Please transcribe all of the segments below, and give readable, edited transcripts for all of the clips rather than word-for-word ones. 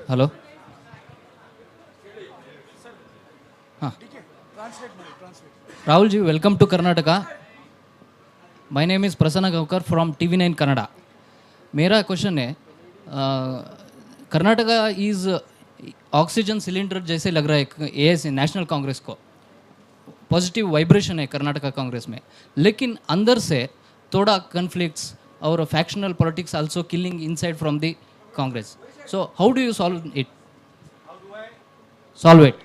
Hello. हाँ. Rahul ji, welcome to Karnataka. My name is Prasanna Gavkar from TV9 Kannada. मेरा question है, Karnataka is oxygen cylinder जैसे लग रहा है एएस नेशनल कांग्रेस को. पॉजिटिव वाइब्रेशन है कर्नाटका कांग्रेस में, लेकिन अंदर से थोड़ा कन्फ्लिक्ट्स और factional politics also killing inside from the Congress. So how do you solve it? Solve it.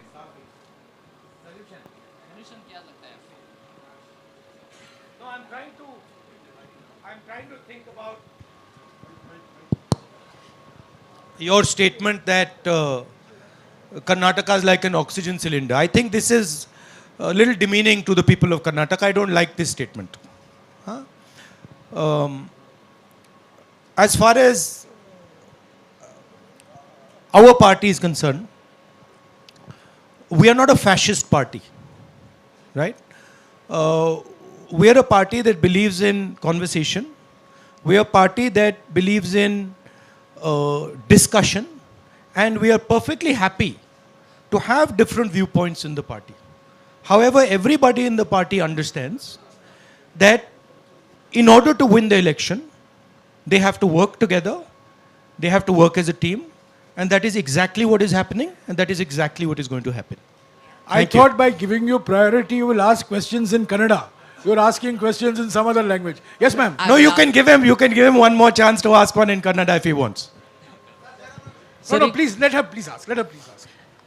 Your statement that Karnataka is like an oxygen cylinder, I think this is a little demeaning to the people of Karnataka. I don't like this statement. As far as our party is concerned, we are not a fascist party, right? We are a party that believes in conversation. We are a party that believes in discussion, and we are perfectly happy to have different viewpoints in the party. However, everybody in the party understands that in order to win the election, they have to work together, they have to work as a team, and that is exactly what is happening, and that is exactly what is going to happen. I thought by giving you priority, you will ask questions in Kannada. You are asking questions in some other language. Yes, ma'am. No, you can give him one more chance to ask one in Kannada if he wants. No, please, let her please ask.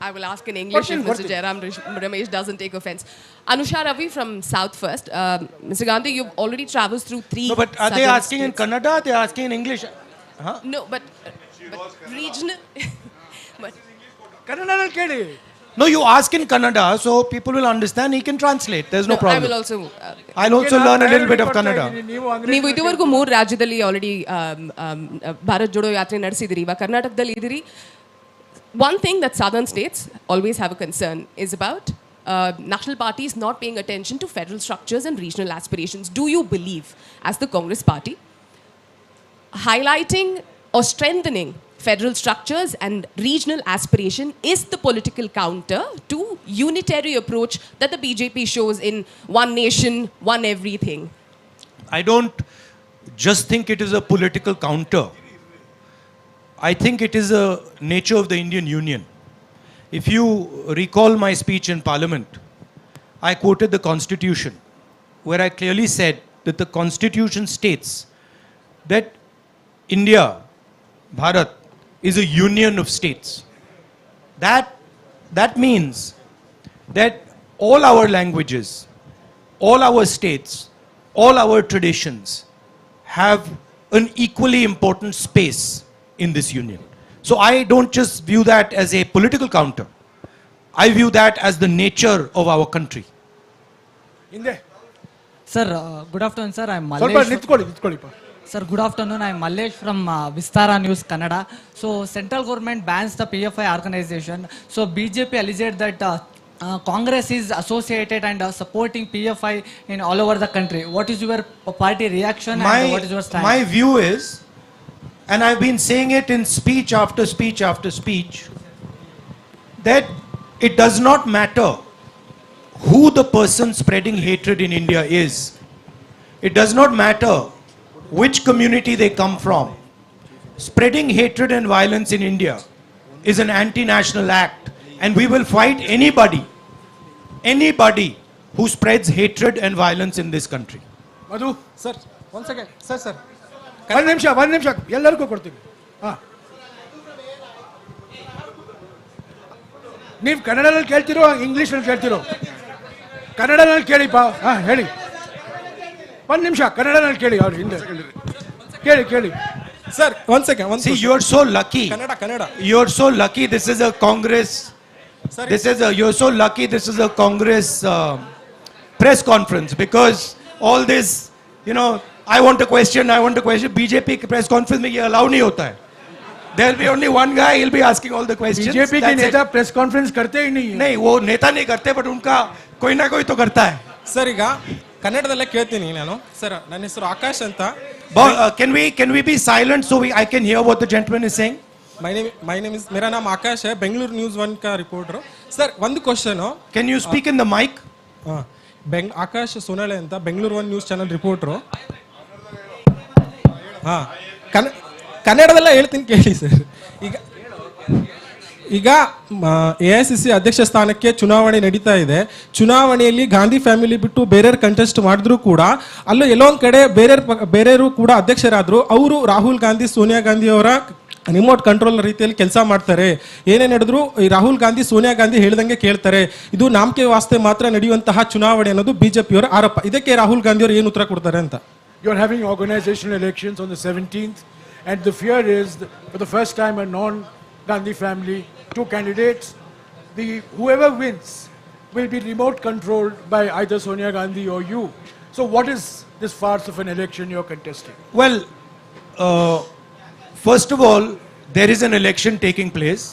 I will ask in English if Mr. Jairam Ramesh doesn't take offense. Anusha Ravi from South First. Mr. Gandhi, you've already traveled through 3 No, but are they asking in Kannada? They are asking in English? Huh? No, but regional... but Kannada kedi. No, you ask in Kannada, so people will understand. He can translate. There's no problem. I will also... I'll also learn a little bit of Kannada. ನೀವು ಇದುವರೆಗೂ 3 ರಾಜ್ಯದಲ್ಲಿ already Bharat Jodo ಯಾತ್ರೆ ನಡೆಸಿದಿರಿ. ಇವಾಗ ಕರ್ನಾಟಕದಲ್ಲಿ ಇದ್ದೀರಿ. One thing that southern states always have a concern is about national parties not paying attention to federal structures and regional aspirations. Do you believe, as the Congress party, highlighting or strengthening federal structures and regional aspiration is the political counter to unitary approach that the BJP shows in one nation, one everything? I don't just think it is a political counter. I think it is a nature of the Indian Union. If you recall my speech in Parliament, I quoted the Constitution, where I clearly said that the Constitution states that India, Bharat, is a union of states. That means that all our languages, all our states, all our traditions have an equally important space in this union. So I don't just view that as a political counter. I view that as the nature of our country. Sir, good afternoon, sir. I'm Mallesh. ಸ್ವಲ್ಪ ನಿಂತ್ಕೊಳ್ಳಿ. Sir, good afternoon. I'm Mallesh from Vistara News, Kannada. So, central government bans the PFI organization. So, BJP alleged that Congress is associated and supporting PFI in all over the country. What is your party reaction and what is your stand? My view is, and I've been saying it in speech after speech after speech, that it does not matter who the person spreading hatred in India is. It does not matter which community they come from. Spreading hatred and violence in India is an anti-national act, and we will fight anybody who spreads hatred and violence in this country. Madhu, Sir, one second. Sir. ಒಂದು ನಿಮಿಷ ಎಲ್ಲರಿಗೂ ಕೊಡ್ತೀನಿ. ನೀವು ಕನ್ನಡದಲ್ಲಿ ಕೇಳ್ತಿರೋ ಇಂಗ್ಲೀಷಲ್ಲಿ ಕೇಳ್ತಿರೋ? ಕನ್ನಡದಲ್ಲಿ ಕೇಳಿಪ್ಪ. ಹೇಳಿ. ಒಂದು ನಿಮಿಷ ಕನ್ನಡದಲ್ಲಿ ಕೇಳಿ. ಅವ್ರು ಹಿಂದೆ ಕೇಳಿ. Sir, one second. See, you are so lucky. Kannada. You are so lucky. This is a Congress. You're so lucky. This is a Congress press conference, because all this, I want a question. BJP press conference में ये allow नहीं होता है. There'll be only one guy. He'll be asking all the questions. BJP के नेता press conference करते ही नहीं है. नहीं, वो नेता नहीं करते, but उनका कोई ना कोई तो करता है. Sir, ಈಗ ಕನ್ನಡದಲ್ಲೇ ಕೇಳ್ತೀನಿ ನಾನು. ಸರ್, ನನ್ನ ಹೆಸರು ಆಕಾಶ್ ಅಂತ. Can we be silent so I can hear what the gentleman is saying? my name is मेरा नाम आकाश है बेंगलुरु न्यूज़ 1 का रिपोर्टर सर ಒಂದು question Can you speak in the mic? Akash Sonale ಅಂತ ಬೆಂಗಳೂರು 1 ನ್ಯೂಸ್ ಚಾನಲ್ ರಿಪೋರ್ಟರು ಕನ್ನಡದಲ್ಲ ಹೇಳ್ತೀನಿ ಕೇಳಿ ಸರ್ ಈಗ AICC ಅಧ್ಯಕ್ಷ ಸ್ಥಾನಕ್ಕೆ ಚುನಾವಣೆ ನಡೀತಾ ಇದೆ ಚುನಾವಣೆಯಲ್ಲಿ ಗಾಂಧಿ ಫ್ಯಾಮಿಲಿ ಬಿಟ್ಟು ಬೇರೆಯವರು ಕಂಟೆಸ್ಟ್ ಮಾಡಿದ್ರು ಕೂಡ ಅಲ್ಲೂ ಎಲ್ಲೋ ಒಂದು ಕಡೆ ಬೇರೆಯವರು ಕೂಡ ಅಧ್ಯಕ್ಷರಾದ್ರು ಅವರು ರಾಹುಲ್ ಗಾಂಧಿ ಸೋನಿಯಾ ಗಾಂಧಿ ಅವರ ರಿಮೋಟ್ ಕಂಟ್ರೋಲ್ ರೀತಿಯಲ್ಲಿ ಕೆಲಸ ಮಾಡ್ತಾರೆ ಏನೇ ನಡೆದ್ರು ಈ ರಾಹುಲ್ ಗಾಂಧಿ ಸೋನಿಯಾ ಗಾಂಧಿ ಹೇಳ್ದಂಗೆ ಕೇಳ್ತಾರೆ ಇದು ನಾಮಕೆ ವಾಸ್ತೆ ಮಾತ್ರ ನಡೆಯುವಂತಹ ಚುನಾವಣೆ ಅನ್ನೋದು ಬಿಜೆಪಿಯವರ ಆರೋಪ ಇದಕ್ಕೆ ರಾಹುಲ್ ಗಾಂಧಿ ಅವರು ಏನು ಉತ್ತರ ಕೊಡ್ತಾರೆ ಅಂತ You are having organizational elections on the 17th, and the fear is that for the first time a non-Gandhi family, two candidates, whoever wins will be remote controlled by either Sonia Gandhi or you. So what is this farce of an election you are contesting? Well, first of all, there is an election taking place.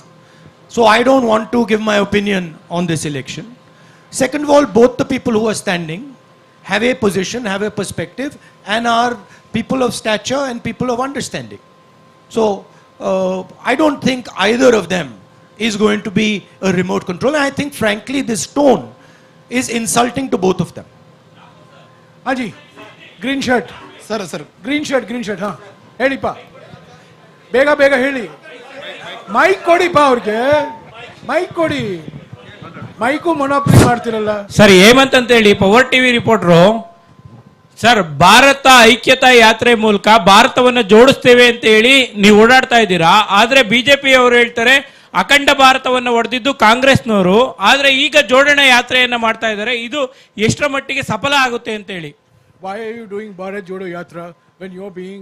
So I don't want to give my opinion on this election. Second of all, both the people who are standing have a position, have a perspective, and are people of stature and people of understanding. So I don't think either of them is going to be a remote control. And I think, frankly, this tone is insulting to both of them. Haji, green shirt. sir Green shirt, huh? Heli pa. ಬೇಗ ಹೇಳಿ mic ಕೊಡಿ ಪಾ ಅವ್ರಿಗೆ mic ಕೊಡಿ mike ಮೊನೋಪ್ಲಿ ಮಾಡ್ತಿರಲ್ಲ sir Hemanth ಅಂತ ಹೇಳಿ Power TV reporter sir Bharat Aikyata Yatra ಮೂಲಕ ಭಾರತವನ್ನು ಜೋಡಿಸ್ತೇವೆ ಅಂತ ಹೇಳಿ ನೀವು ಓಡಾಡ್ತಾ ಇದ್ದೀರಾ ಆದ್ರೆ ಬಿಜೆಪಿ ಅವರು ಹೇಳ್ತಾರೆ ಅಖಂಡ ಭಾರತವನ್ನು ಒಡೆದಿದ್ದು ಕಾಂಗ್ರೆಸ್ನವರು ಆದ್ರೆ ಈಗ ಜೋಡಣೆ ಯಾತ್ರೆಯನ್ನ ಮಾಡ್ತಾ ಇದ್ದಾರೆ ಇದು ಎಷ್ಟರ ಮಟ್ಟಿಗೆ ಸಫಲ ಆಗುತ್ತೆ ಅಂತ ಹೇಳಿ Why are you doing Bharat Jodo Yatra when you're being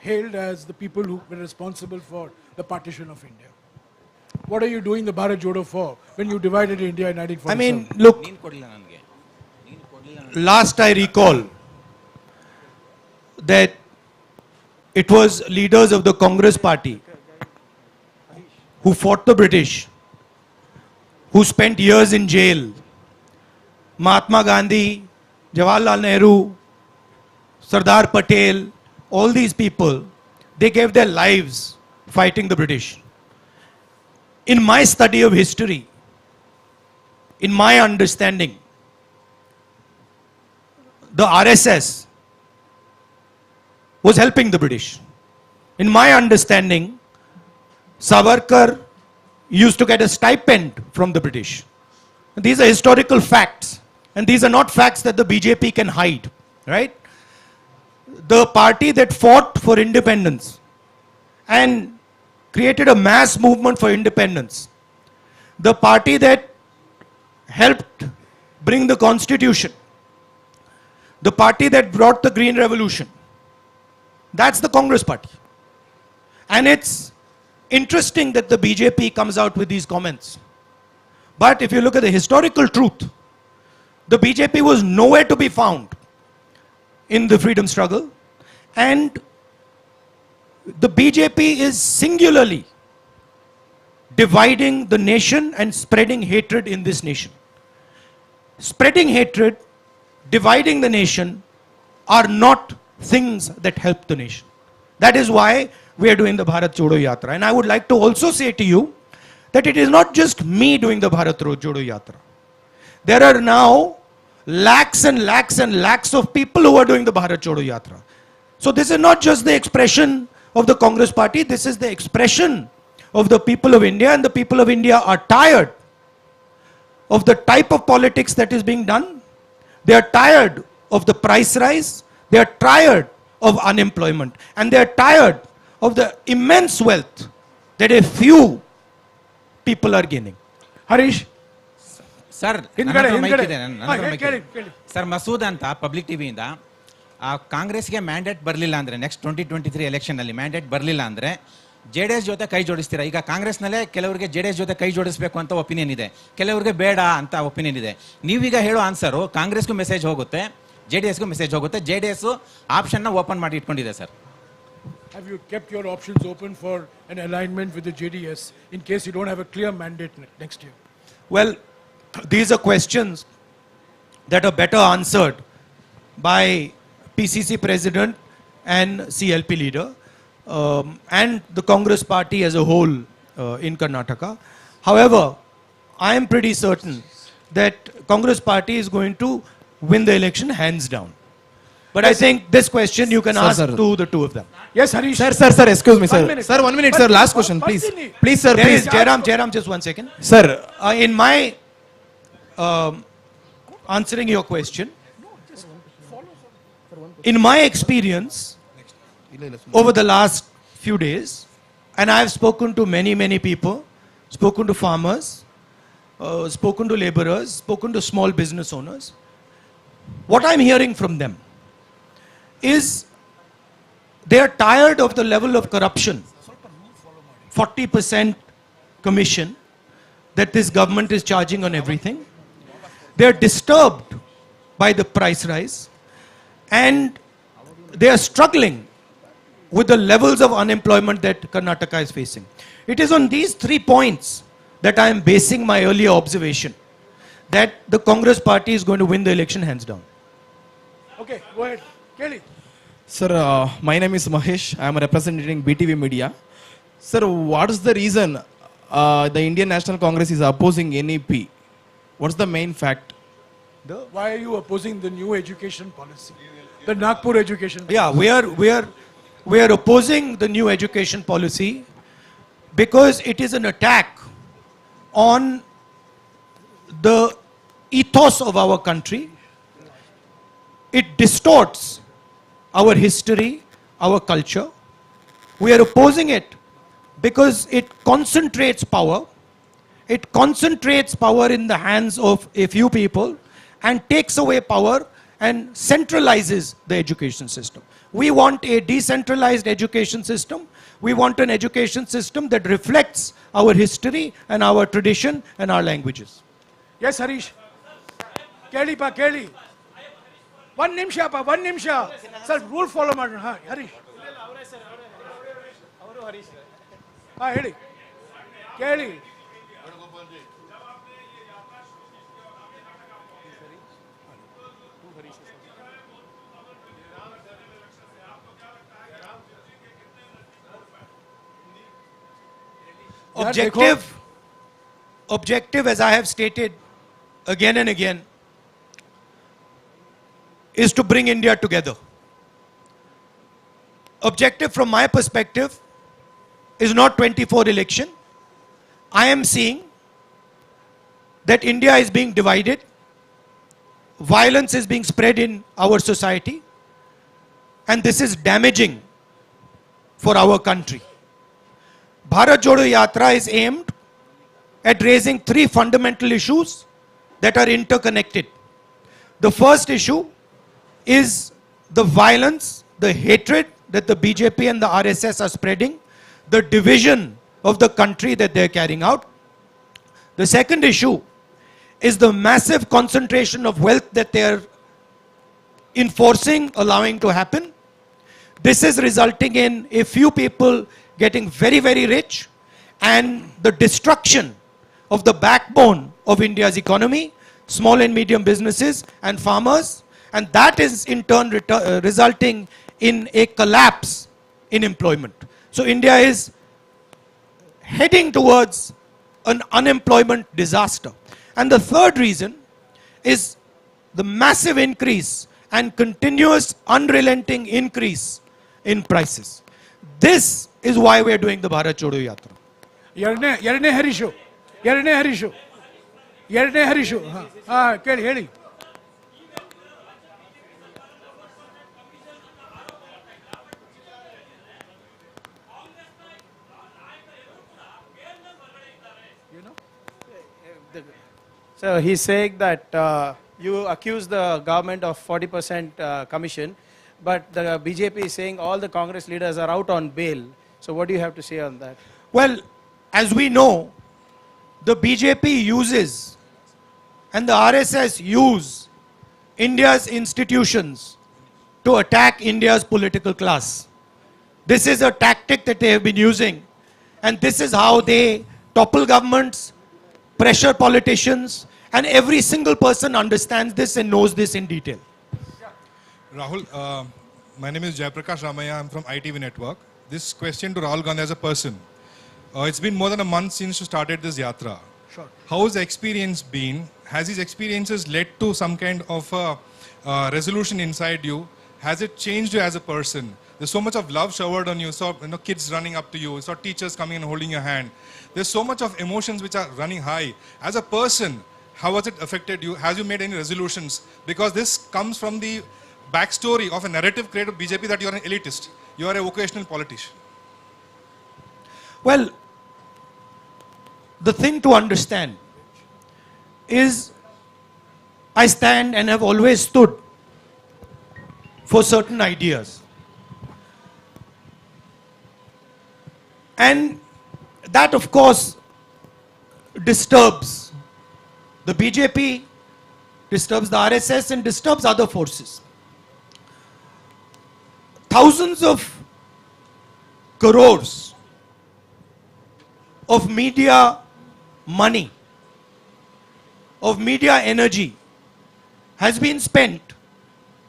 hailed as the people who were responsible for the partition of India? What are you doing the Bharat Jodo for when you divided India in 1947? I mean, look, last I recall that it was leaders of the Congress party who fought the British, who spent years in jail. Mahatma Gandhi, Jawaharlal Nehru, Sardar Patel, all these people, they gave their lives fighting the British. In my study of history, in my understanding, the RSS was helping the British. In my understanding, Savarkar used to get a stipend from the British. These are historical facts, and these are not facts that the BJP can hide, right? The party that fought for independence and created a mass movement for independence, the party that helped bring the constitution, the party that brought the Green Revolution, that's the Congress party. And it's interesting that the BJP comes out with these comments. But if you look at the historical truth, the BJP was nowhere to be found in the freedom struggle, and the BJP is singularly dividing the nation and spreading hatred in this nation. Spreading hatred, dividing the nation are not things that help the nation. That is why we are doing the Bharat Jodo Yatra. And I would like to also say to you that it is not just me doing the Bharat Jodo Yatra. There are now lakhs and lakhs and lakhs of people who are doing the Bharat Jodo Yatra. So this is not just the expression of the Congress party, this is the expression of the people of India, and the people of India are tired of the type of politics that is being done. They are tired of the price rise, they are tired of unemployment, and they are tired of the immense wealth that a few people are gaining. Harish, sir sir Masood ಅಂತ public ಟಿವಿಯಿಂದ ಕಾಂಗ್ರೆಸ್ಗೆ mandate ಬರಲಿಲ್ಲ ಅಂದರೆ next 2023 ಎಲೆಕ್ಷನಲ್ಲಿ mandate ಬರಲಿಲ್ಲ ಅಂದರೆ JDS ಜೊತೆ ಕೈ ಜೋಡಿಸ್ತೀರಾ ಈಗ ಕಾಂಗ್ರೆಸ್ನಲ್ಲೇ ಕೆಲವರಿಗೆ JDS ಜೊತೆ ಕೈ ಜೋಡಿಸಬೇಕು ಅಂತ ಒಪಿನಿಯನ್ ಇದೆ ಕೆಲವರಿಗೆ ಬೇಡ ಅಂತ ಒಪಿನಿಯನ್ ಇದೆ ನೀವೀಗ ಹೇಳೋ ಆನ್ಸರು ಕಾಂಗ್ರೆಸ್ಗೂ ಮೆಸೇಜ್ ಹೋಗುತ್ತೆ JDSಗೂ ಮೆಸೇಜ್ ಹೋಗುತ್ತೆ JDS ಆಪ್ಷನ್ನ ಓಪನ್ ಮಾಡಿ ಇಟ್ಕೊಂಡಿದೆ sir have you kept your options open for an alignment with the JDS in case you don't have a clear mandate next year? Well, these are questions that are better answered by PCC president and CLP leader. and the Congress party as a whole in Karnataka. However, I am pretty certain that Congress party is going to win the election hands down. But I think this question you can ask to the two of them. Yes, Harish. Sir, excuse me, sir. 1 minute. Sir, 1 minute, sir. Last question, please. Please, sir, There is please. Jairam, just 1 second. Sir, In my answering your question, in my experience over the last few days, and I have spoken to many people, spoken to farmers, spoken to laborers, spoken to small business owners. What I'm hearing from them is they are tired of the level of corruption, 40% commission that this government is charging on everything. They are disturbed by the price rise, and they are struggling with the levels of unemployment that Karnataka is facing. It is on these 3 points that I am basing my earlier observation that the Congress party is going to win the election hands down. Okay, go ahead. Kelly. sir, my name is Mahesh. I am representing BTV Media. Sir, what is the reason the Indian National Congress is opposing NEP? What's the main fact? Why are you opposing the new education policy? The Nagpur education policy? Yeah, we are opposing the new education policy because it is an attack on the ethos of our country. It distorts our history, our culture. We are opposing it because it concentrates power. It concentrates power in the hands of a few people and takes away power and centralizes the education system. We want a decentralized education system. We want an education system that reflects our history and our tradition and our languages. Yes, Harish. Kelly pa, Kelly. 1 ನಿಮಿಷ pa, 1 ನಿಮಿಷ. Sir, rule follow ಮಾಡೋಣ. ಹಾ, Harish. ಹಾ, ಹೇಳಿ. ಕೇಳಿ. Objective, as I have stated again and again, is to bring India together. Objective from my perspective is not 24 election. I am seeing that India is being divided. Violence is being spread in our society. And this is damaging for our country. Bharat Jodo Yatra is aimed at raising 3 fundamental issues that are interconnected. The first issue is the violence, the hatred that the BJP and the RSS are spreading, the division of the country that they're carrying out. The second issue is the massive concentration of wealth that they're enforcing, allowing to happen. This is resulting in a few people getting very, very rich and the destruction of the backbone of India's economy, small and medium businesses and farmers, and that is in turn resulting in a collapse in employment. So India is heading towards an unemployment disaster. And the third reason is the massive increase and continuous unrelenting increase in prices. This is why we are doing the Bharat Jodo Yatra. ಎರಡನೇ ಹರೀಶು. ಹಾ, ಕೇಳಿ, ಹೇಳಿ. So he's saying that you accuse the government of 40% commission, but the BJP is saying all the Congress leaders are out on bail. So what do you have to say on that? Well, as we know, the BJP uses and the RSS use India's institutions to attack India's political class. This is a tactic that they have been using, and this is how they topple governments, pressure politicians, and every single person understands this and knows this in detail. Rahul, my name is Jayaprakash Ramaya. I'm from ITV Network. this question to Rahul Gandhi as a person. It's been more than a month since you started this yatra. Sure. How has the experience been? Has these experiences led to some kind of resolution inside you? Has it changed you as a person? There's so much of love showered on you. So, kids running up to you. So teachers coming and holding your hand. There's so much of emotions which are running high. As a person, how has it affected you? Has you made any resolutions? Because this comes from the backstory of a narrative created by BJP that you are an elitist. You are a vocational politician. Well, the thing to understand is I stand and have always stood for certain ideas. And that, of course, disturbs the BJP, disturbs the RSS, and disturbs other forces. Thousands of crores of media money, of media energy has been spent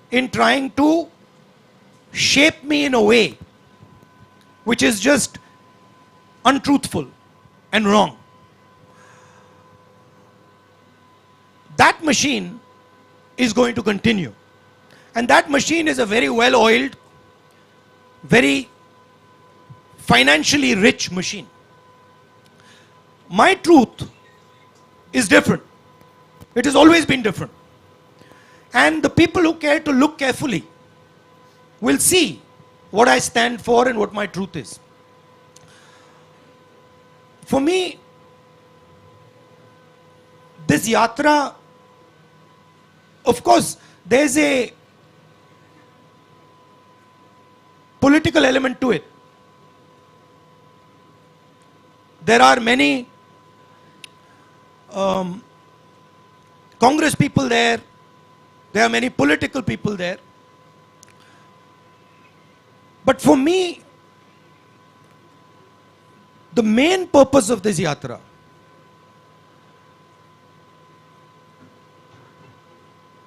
in trying to shape me in a way which is just untruthful and wrong. That machine is going to continue. And that machine is a very well-oiled, very financially rich machine. My truth is different. It has always been different. And the people who care to look carefully will see what I stand for and what my truth is. For me, this yatra, of course, there's a political element to it. There are many Congress people there. There are many political people there. But for me, the main purpose of this yatra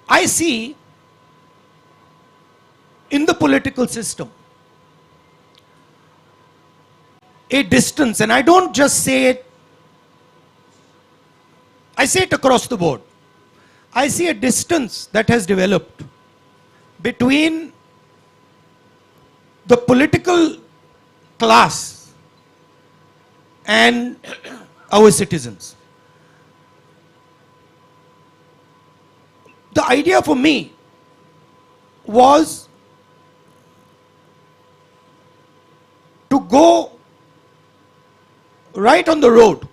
I see in the political system a distance, and I don't just say it, I say it across the board. I see a distance that has developed between the political class and our citizens. The idea for me was to go right on the road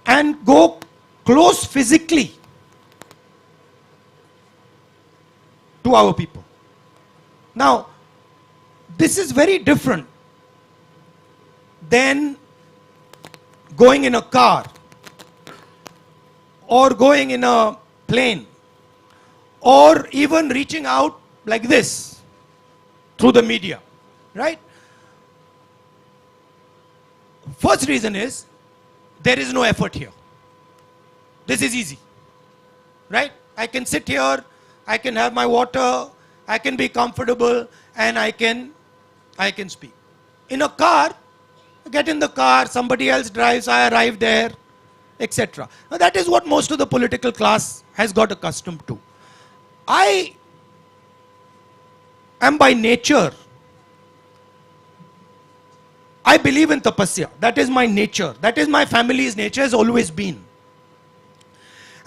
and go close physically to our people. Now, this is very different than going in a car or going in a plane or even reaching out like this through the media, right? First reason is there is no effort here. This is easy, right? I can sit here, I can have my water, I can be comfortable, and I can speak. In a car, get in the car, somebody else drives, I arrive there, etc. Now that is what most of the political class has got accustomed to. I am by nature, I believe in tapasya. That is my nature. That is my family's nature, has always been.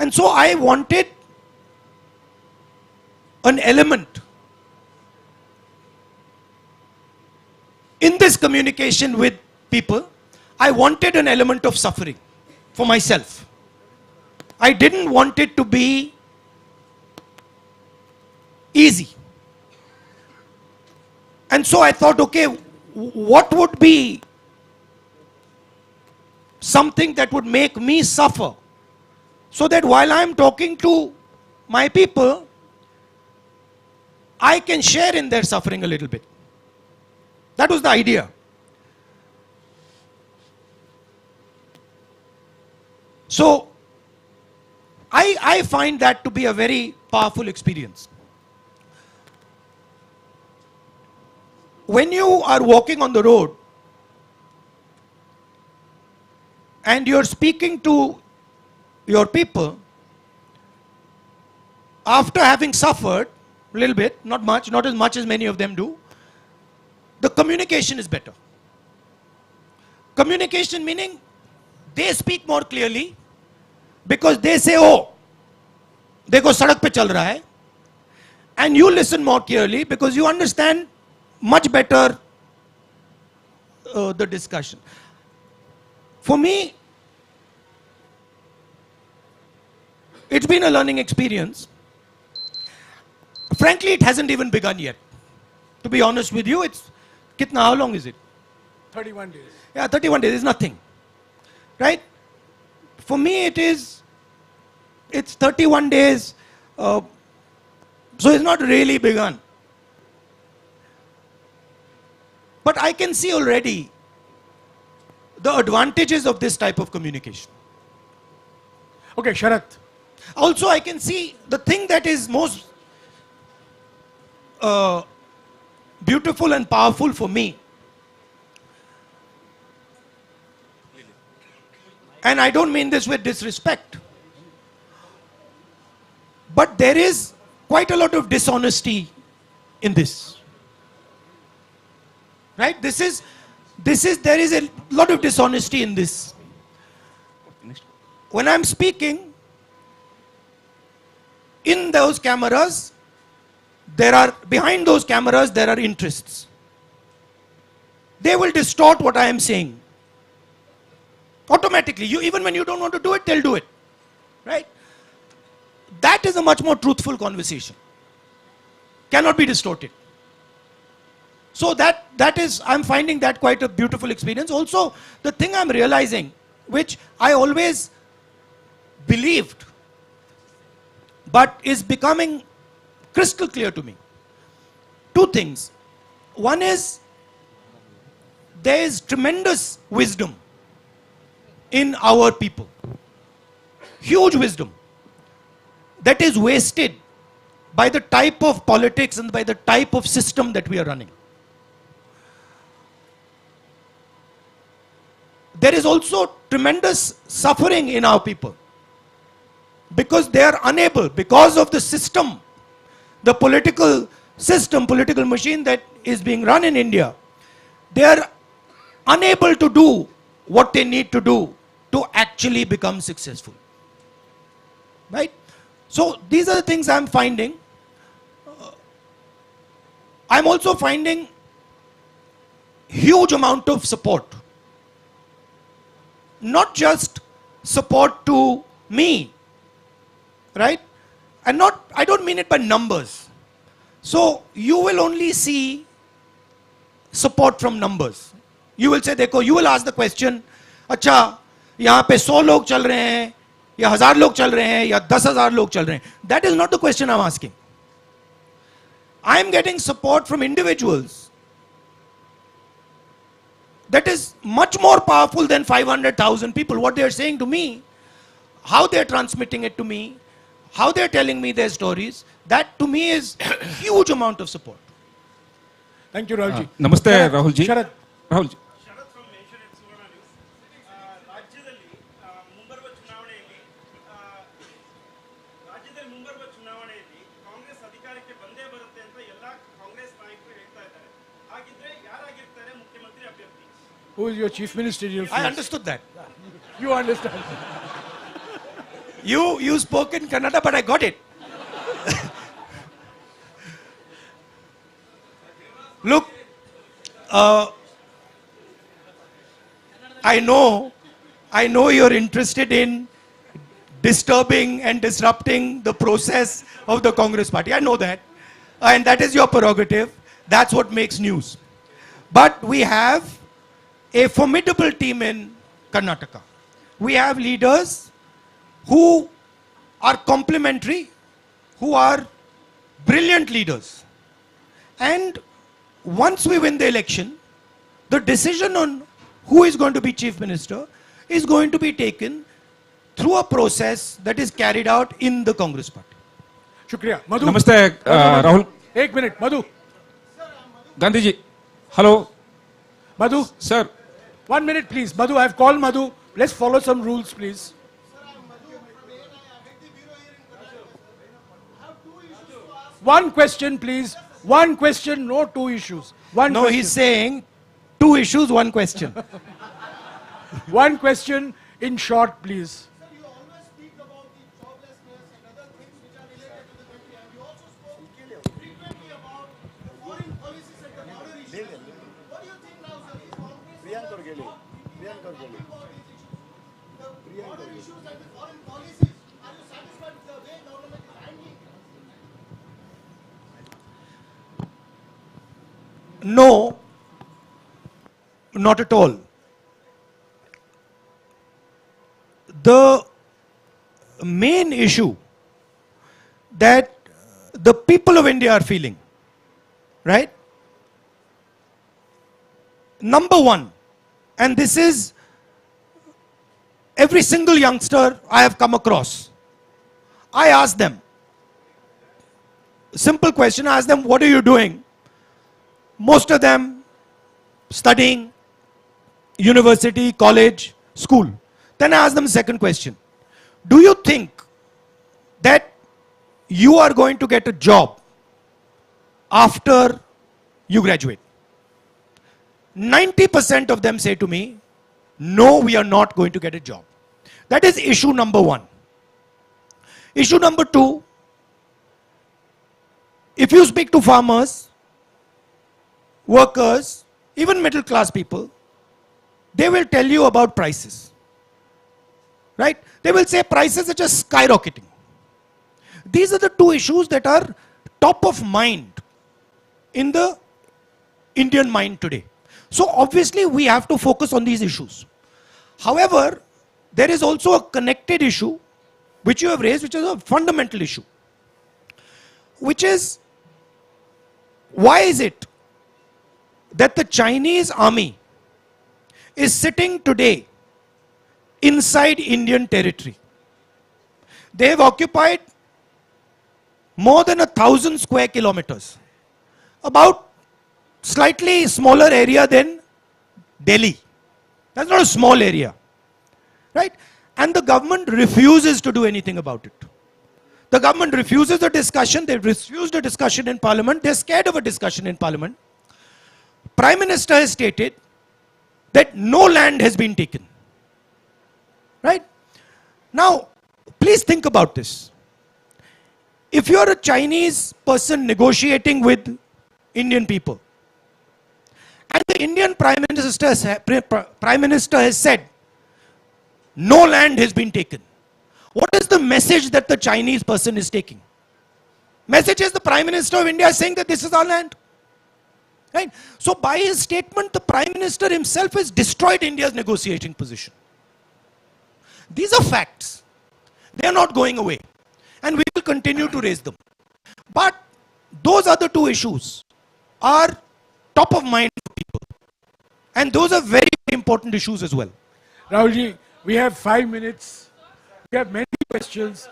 And so I wanted an element in this communication with people. I wanted an element of suffering for myself. I didn't want it to be easy. And so I thought, okay, what would be something that would make me suffer so that while I'm talking to my people, I can share in their suffering a little bit. That was the idea. So I find that to be a very powerful experience. when you are walking on the road and you're speaking to your people, after having suffered a little bit, not much, not as much as many of them do, the communication is better. Communication meaning they speak more clearly because they say, oh, देखो सड़क पे चल रहा है, and you listen more clearly because you understand much better the discussion. For me, it's been a learning experience. Frankly, it hasn't even begun yet. To be honest with you, it's how long is it? 31 days. Yeah, 31 days is nothing. Right? For me, it's 31 days. So it's not really begun. But I can see already the advantages of this type of communication. Okay, Sharath. Also, I can see the thing that is most beautiful and powerful for me. And I don't mean this with disrespect. But there is quite a lot of dishonesty in this. Right? There is a lot of dishonesty in this. When I'm speaking, in those cameras, behind those cameras, there are interests. They will distort what I am saying. Automatically. Even when you don't want to do it, they'll do it. Right? That is a much more truthful conversation. Cannot be distorted. So that is, I'm finding that quite a beautiful experience. Also, the thing I'm realizing, which I always believed, but is becoming crystal clear to me. Two things. One is, there is tremendous wisdom in our people. Huge wisdom that is wasted by the type of politics and by the type of system that we are running. There is also tremendous suffering in our people because they are unable, because of the system, the political system, political machine that is being run in India, they are unable to do what they need to do to actually become successful. Right? So these are the things I'm finding. I'm also finding huge amount of support. Not just support to me, right? And I don't mean it by numbers. So you will only see support from numbers. You will say, देखो, you will ask the question, अच्छा, यहाँ पे 100 लोग चल रहे हैं, या 1000 लोग चल रहे हैं, या 10,000 लोग चल रहे हैं. That is not the question I'm asking. I am getting support from individuals that is much more powerful than 500,000 people. What they are saying to me, how they are transmitting it to me, how they are telling me their stories, that to me is huge amount of support. Thank you, Rahulji. Namaste, Rahulji. Sharath. Rahulji. Who is your chief ministerial? I understood that. You understand. You spoke in Kannada, but I got it. Look, I know you're interested in disturbing and disrupting the process of the Congress party. I know that. And that is your prerogative. That's what makes news. But we have a formidable team in Karnataka. We have leaders who are complementary, who are brilliant leaders. And once we win the election, the decision on who is going to be chief minister is going to be taken through a process that is carried out in the Congress party. Shukriya. Madhu. Namaste, Rahul. 1 minute, Madhu. Gandhi ji. Hello, Madhu, sir. 1 minute, please. Madhu, I've called Madhu. Let's follow some rules, please. One question, please. One question, no two issues. One No, question. he's saying 2 issues, 1 question. One question in short, please. No, not at all. The main issue that the people of India are feeling, right? Number one, and this is every single youngster I have come across, I ask them, simple question, I ask them, what are you doing? Most of them studying, university, college, school. Then I ask them the second question. Do you think that you are going to get a job after you graduate? 90% of them say to me, no, we are not going to get a job. That is issue number one. Issue number two, if you speak to farmers, workers, even middle class people, they will tell you about prices. Right? They will say prices are just skyrocketing. These are the two issues that are top of mind in the Indian mind today. So obviously we have to focus on these issues. However, there is also a connected issue which you have raised, which is a fundamental issue, which is, why is it that the Chinese army is sitting today inside Indian territory? They have occupied more than 1,000 square kilometers, about slightly smaller area than Delhi. That's not a small area, right? And the government refuses to do anything about it. The government refuses a discussion. They've refused a discussion in parliament. They're scared of a discussion in parliament. Prime Minister has stated that no land has been taken. Right? Now, please think about this. If you're a Chinese person negotiating with Indian people, and the Indian Prime Minister has said, no land has been taken, what is the message that the Chinese person is taking? Message is the Prime Minister of India is saying that this is our land. Right? So by his statement, the Prime Minister himself has destroyed India's negotiating position. These are facts. They are not going away. And we will continue to raise them. But those other two issues are top of mind for people. And those are very, very important issues as well. Rahulji, we have 5 minutes. We have many questions.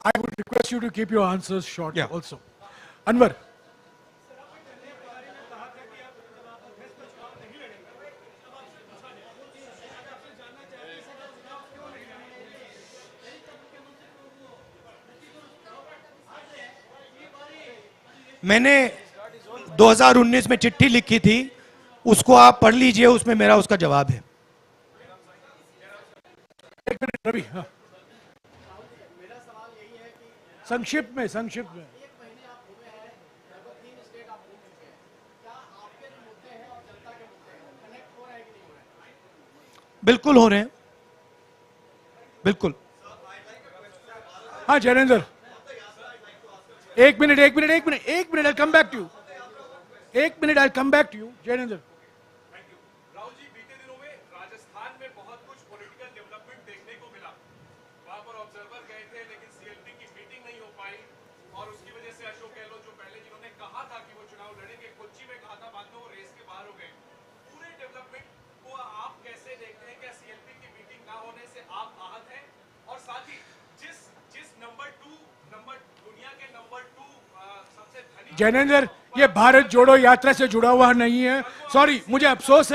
I would request you to keep your answers short also. Anwar. मैंने 2019 में चिट्ठी लिखी थी, उसको आप पढ़ लीजिए, उसमें मेरा उसका जवाब है. एक मिनट रवि, हाँ. संक्षिप्त में बिल्कुल हो रहे हैं, बिल्कुल. हाँ जैनेंद्र, एक minute, I'll come back to you. एक minute, I'll come back to you, Jainendra. Rahul ji, बीते दिनों में राजस्थान में बहुत कुछ पॉलिटिकल डेवलपमेंट देखने को मिला. वहां पर ऑब्जर्वर गए थे, लेकिन सीएलपी की मीटिंग नहीं हो पाई और उसकी वजह से अशोक गहलोत जो पहले जिन्होंने कहा था कि वो चुनाव लड़ेंगे, कोच्चि में कहा था, बाद में वो रेस के बाहर हो गए. पूरे डेवलपमेंट को आप कैसे देखते हैं? क्या सीएलपी की मीटिंग ना होने से आप आहत हैं? और साथ ही जिस नंबर 2 दुनिया के नंबर 2 सबसे धनी जैनेंद्र, ये भारत जोड़ो यात्रा से जुड़ा हुआ नहीं है। सॉरी, मुझे अफसोस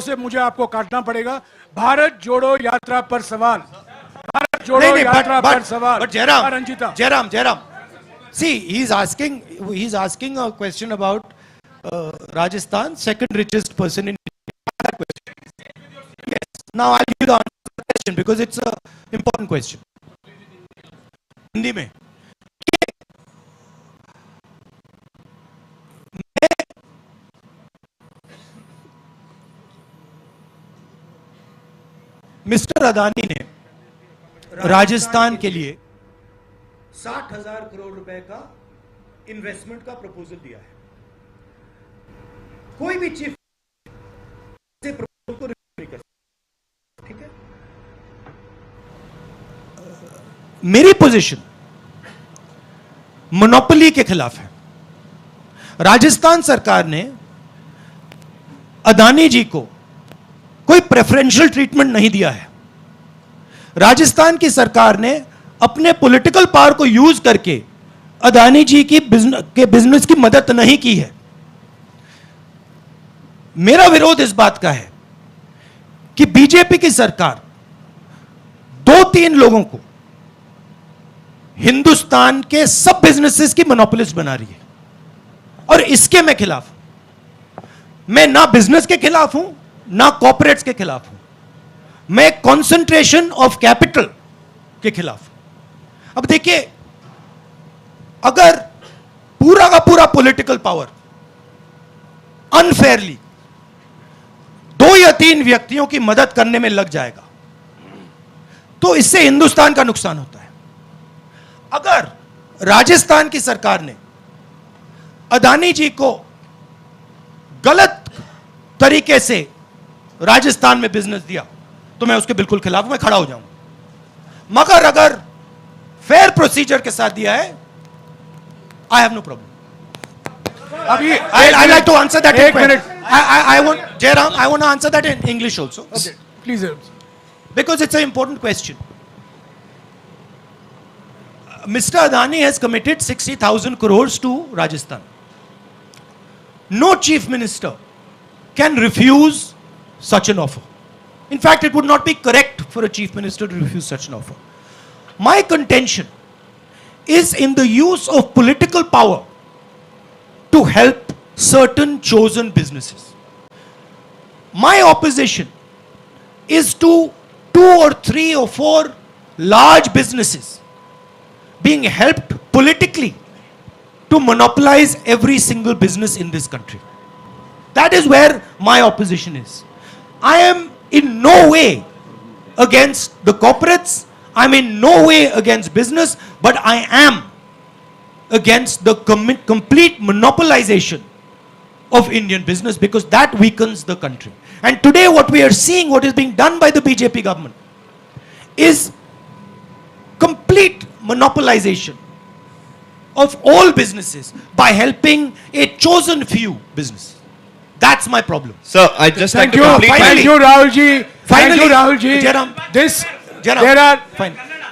है, मुझे आपको काटना पड़ेगा। भारत जोड़ो यात्रा पर सवाल, भारत जोड़ो यात्रा पर सवाल। But Jairam, Ranjita, Jairam, see, he's asking a question about Rajasthan, second richest person in that question. Yes. Now I'll give you the answer to the question because it's a important question. Hindi में mister Adani ने राजस्थान के लिए 60,000 करोड़ रुपए का investment का proposal दिया है। कोई भी चीफ से प्रपोजल को रिव्यू नहीं कर सकता, ठीक है? मेरी पोजीशन मोनोपोली के खिलाफ है। राजस्थान सरकार ने अदानी जी को कोई प्रेफरेंशियल ट्रीटमेंट नहीं दिया है। राजस्थान की सरकार ने अपने पॉलिटिकल पावर को यूज करके अदानी जी की बिजनेस की मदद नहीं की है। मेरा विरोध इस बात का है कि बीजेपी की सरकार 2-3 लोगों को हिंदुस्तान के सब बिजनेसेस की मोनोपोलिस्ट बना रही है और इसके मैं खिलाफ हूं। मैं ना बिजनेस के खिलाफ हूं ना कॉर्पोरेट्स के खिलाफ हूं, मैं कंसंट्रेशन ऑफ कैपिटल के खिलाफ हूं। अब देखिए, अगर पूरा का पूरा पॉलिटिकल पावर अनफेयरली 2 या 3 व्यक्तियों की मदद करने में लग जाएगा तो इससे हिंदुस्तान का नुकसान होता है। अगर राजस्थान की सरकार ने अदानी जी को गलत तरीके से राजस्थान में बिजनेस दिया तो मैं उसके बिल्कुल खिलाफ, मैं खड़ा हो जाऊंगा। मगर अगर फेयर प्रोसीजर के साथ दिया है, आई हैव नो प्रॉब्लम। अभी I like to answer that in I want Jairam, I want to answer that in English also. Okay, please. Because it's an important question. Mr. Adani has committed 60,000 crores to Rajasthan. No chief minister can refuse such an offer. In fact, it would not be correct for a chief minister to refuse such an offer. My contention is in the use of political power to help certain chosen businesses. My opposition is to 2 or 3 or 4 large businesses being helped politically to monopolize every single business in this country. That is where my opposition is. I am in no way against the corporates, I'm in no way against business, but I am against the complete monopolization of Indian business because that weakens the country. And today what we are seeing, what is being done by the BJP government is complete monopolization of all businesses by helping a chosen few businesses. That's my problem. Sir, I just Thank like you. to complete Thank you, Rahulji. Finally, Thank you, Rahulji. Jairam, There are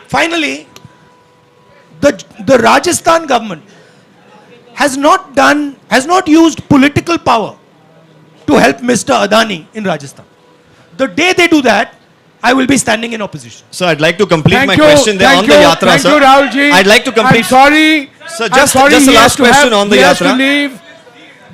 finally, the Rajasthan government has not used political power to help Mr. Adani in Rajasthan. The day they do that, I will be standing in opposition. Sir, I'd like to complete my question there on the Yatra, sir. Thank you, Rahulji. I'd like to complete. I'm sorry. Sir, I'm just sorry the he last has to question have- on the he has to Yatra. leave.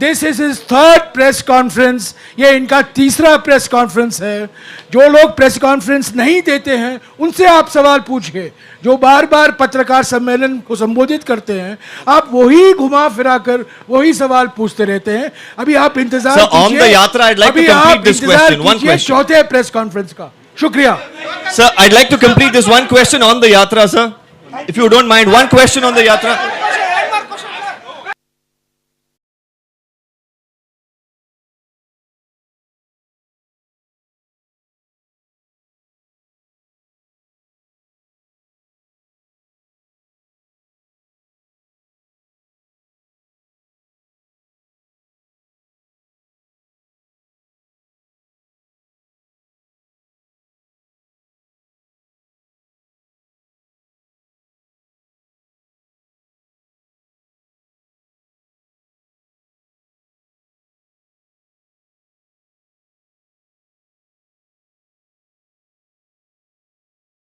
This is his third press conference. ये इनका तीसरा press conference है। जो लोग press conference नहीं देते हैं उनसे आप सवाल पूछिए। जो बार बार पत्रकार सम्मेलन को संबोधित करते हैं, आप वही घुमा फिरा कर वही सवाल पूछते रहते हैं। अभी आप इंतजार Sir, कीजिए। on the Yatra, I'd like to अभी complete आप this इंतजार question. One कीजिए question. चौथे प्रेस कॉन्फ्रेंस का। शुक्रिया। Sir, I'd like to complete this one question on the Yatra, sir. If you don't mind, one question on the Yatra.